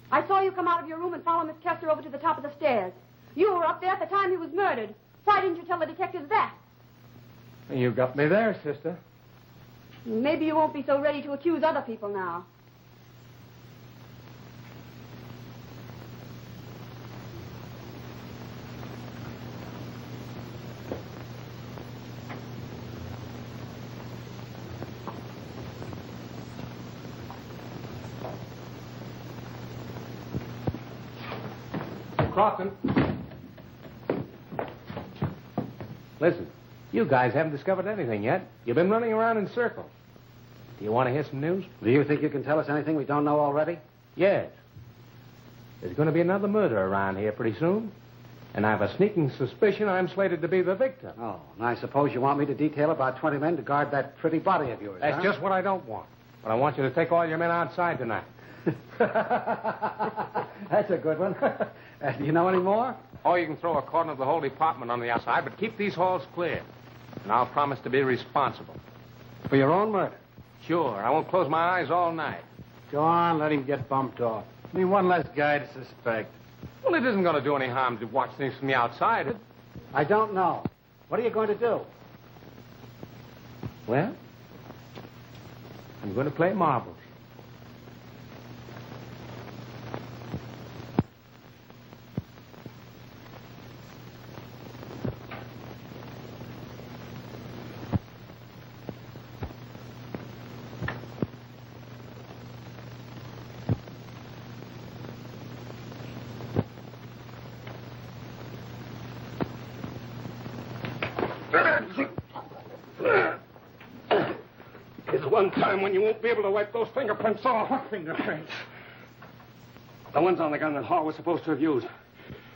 I saw you come out of your room and follow Miss Kester over to the top of the stairs. You were up there at the time he was murdered. Why didn't you tell the detectives that? You got me there, sister. Maybe you won't be so ready to accuse other people now. Crofton. Listen, you guys haven't discovered anything yet. You've been running around in circles. Do you want to hear some news? Do you think you can tell us anything we don't know already? Yes. There's going to be another murder around here pretty soon. And I have a sneaking suspicion I'm slated to be the victim. Oh, and I suppose you want me to detail about 20 men to guard that pretty body of yours, That's just what I don't want. But I want you to take all your men outside tonight. That's a good one. Do you know any more? Oh, you can throw a cordon of the whole department on the outside, but keep these halls clear. And I'll promise to be responsible. For your own murder? Sure. I won't close my eyes all night. Go on, let him get bumped off. I mean, one less guy to suspect. Well, it isn't going to do any harm to watch things from the outside. I don't know. What are you going to do? Well, I'm going to play marbles. There's one time when you won't be able to wipe those fingerprints off. What fingerprints? The ones on the gun that Howe was supposed to have used.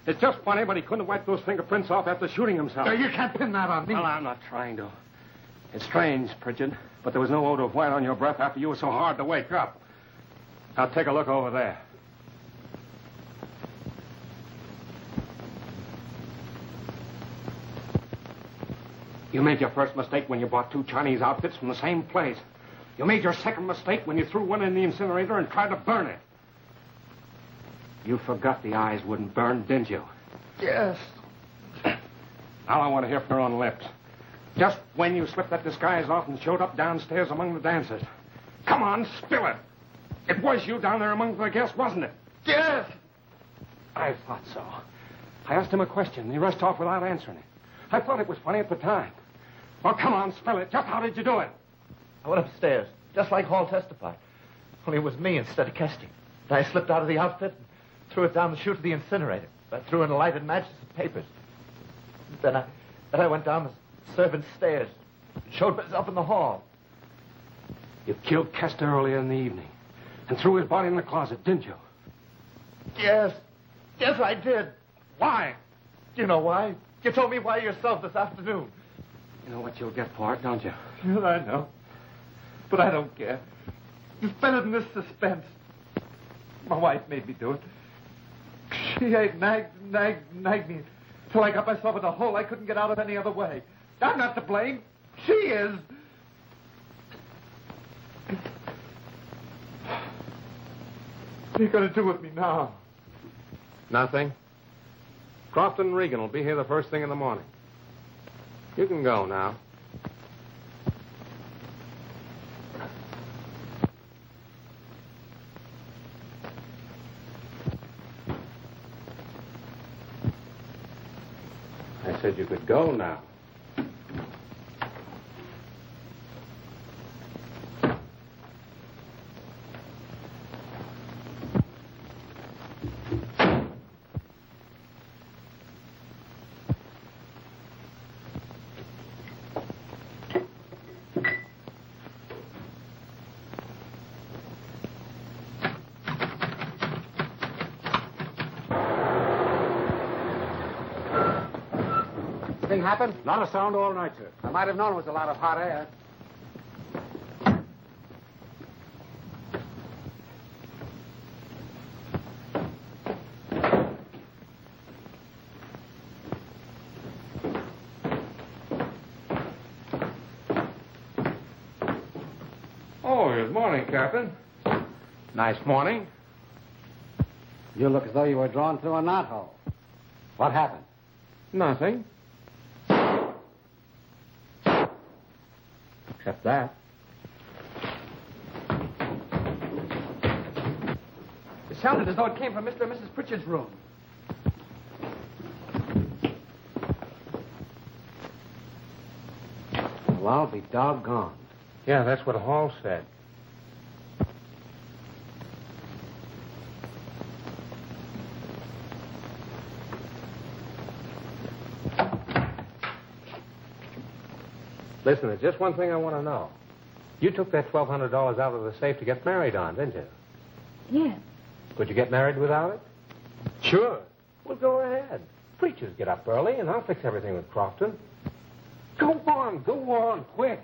It's just funny, but he couldn't have wiped those fingerprints off after shooting himself. No, you can't pin that on me. Well, I'm not trying to. It's strange, Pritchard, but there was no odor of white on your breath after you were so hard to wake up. Now, take a look over there. You made your first mistake when you bought 2 Chinese outfits from the same place. You made your second mistake when you threw one in the incinerator and tried to burn it. You forgot the eyes wouldn't burn, didn't you? Yes. Now I want to hear from your own lips. Just when you slipped that disguise off and showed up downstairs among the dancers. Come on, spill it. It was you down there among the guests, wasn't it? Yes. I thought so. I asked him a question, and he rushed off without answering it. I thought it was funny at the time. Well, come on, spill it. Just how did you do it? I went upstairs, just like Hall testified. Only it was me instead of Kester. And I slipped out of the outfit and threw it down the chute of the incinerator. I threw in a lighted match and some papers. Then I went down the servants' stairs and showed myself in the hall. You killed Kester earlier in the evening and threw his body in the closet, didn't you? Yes. Yes, I did. Why? Do you know why? You told me why yourself this afternoon. You know what you'll get for it, don't you? Yes, I know. But I don't care. It's better than this suspense. My wife made me do it. She nagged me till I got myself in a hole I couldn't get out of any other way. I'm not to blame. She is. What are you going to do with me now? Nothing. Crofton and Regan will be here the first thing in the morning. You can go now. I said you could go now. Anything happened? Not a sound all night, sir. I might have known it was a lot of hot air. Oh, good morning, Captain. Nice morning. You look as though you were drawn through a knothole. What happened? Nothing. Except that. It sounded as though it came from Mr. and Mrs. Pritchard's room. Well, I'll be doggone. Yeah, that's what Hall said. Listen, there's just one thing I want to know. You took that $1,200 out of the safe to get married on, didn't you? Yes. Could you get married without it? Sure. Well, go ahead. Preachers get up early, and I'll fix everything with Crofton. Go on, quick.